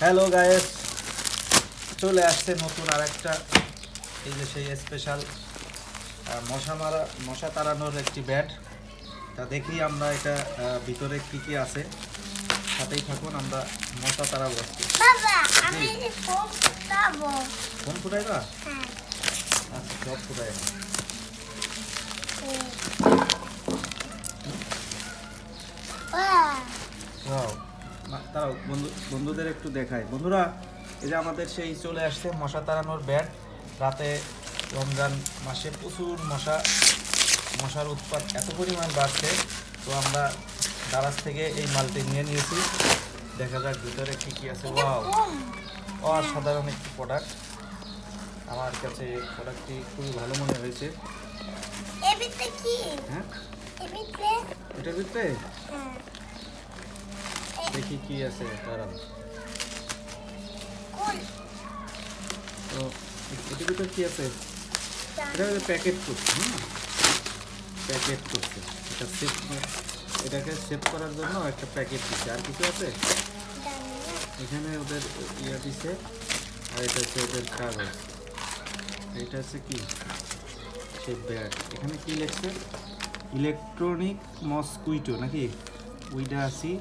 Hello guys, চলে আসছে নতুন আরেকটা এই যে সেই স্পেশাল মশা তাড়ানোর একটি ব্যাট। তা দেখি আমরা এটা ভিতরে কি কি আছে, সাথেই থাকুন, আমরা মশা তাড়াবো। বাবা আমি ফোন ফুটাবো। ফোন ফুটাইবা? হ্যাঁ। আচ্ছা, সব ফুটাই না। ওয়াও, তারাও বন্ধুদের একটু দেখায়। বন্ধুরা, এই যে আমাদের সেই চলে আসছে মশা তাড়ানোর ব্যাট। রাতে রমজান মাসে প্রচুর মশার উৎপাত এত পরিমাণ বাড়ছে, তো আমরা দারাজ থেকে এই মালটি নিয়ে নিয়েছি। দেখা যাক ভিতরে কি কি আছে। ওয়াও, অসাধারণ একটি প্রোডাক্ট। আমার কাছে প্রোডাক্টটি খুবই ভালো মনে হয়েছে। হ্যাঁ, এটার ভিতরে দেখি কি আছে তারা। তো এটার ভিতরে কি আছে? এটা প্যাকেট করছে। প্যাকেট করছে, এটাকে সেভ করার জন্য একটা প্যাকেট দিচ্ছে। আর কিছু আছে এখানে? ওদের ইয়ে দিচ্ছে। আর এটা হচ্ছে ওদের কাগজ। এটা হচ্ছে কি সে ব্যাগ। এখানে কি লিখছে? ইলেকট্রনিক মসকুইটো নাকি উইডাসি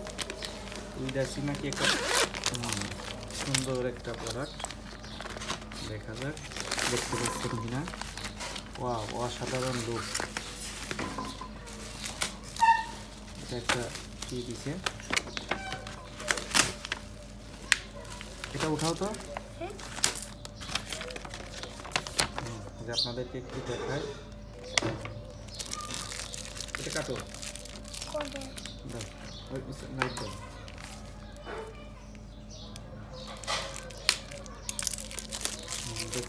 নাকি একটা সুন্দর একটা প্রোডাক্ট। দেখা যাক দেখতে পাচ্ছেন কিনা। ওয়াও, অসাধারণ লুক। এটা একটা কি দিছে, এটা উঠাও তো, আপনাদেরকে একটু দেখায়। এটা কাটো,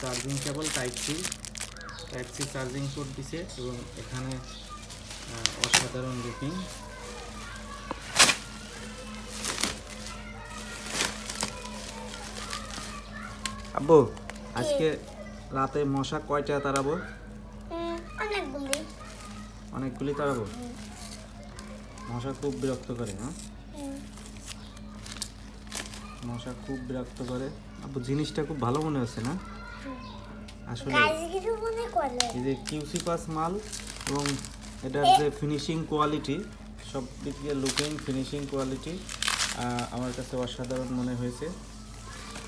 charging cable type C charging port দিছে, এবং এখানে অসাধারণ লুকিং। আব্বু, আজকে রাতে মশা কয়টা তাড়াবো? অনেকগুলি তাড়াবো। মশা খুব বিরক্ত করে। মশা খুব বিরক্ত করে। আব্বু, জিনিসটা খুব ভালো মনে হচ্ছে না? আসলে এই যে কিউসি পাস মাল, এবং এটার যে ফিনিশিং কোয়ালিটি, সব দিক দিয়ে লুকিং, ফিনিশিং কোয়ালিটি আমার কাছে অসাধারণ মনে হয়েছে।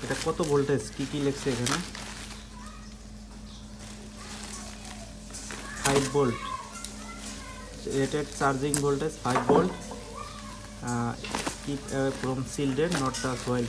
এটা কত ভোল্টেজ, কি কি লিখছে এখানে? 5 volt rated charging voltage, 5 volt. Keep from shielded, not touch while.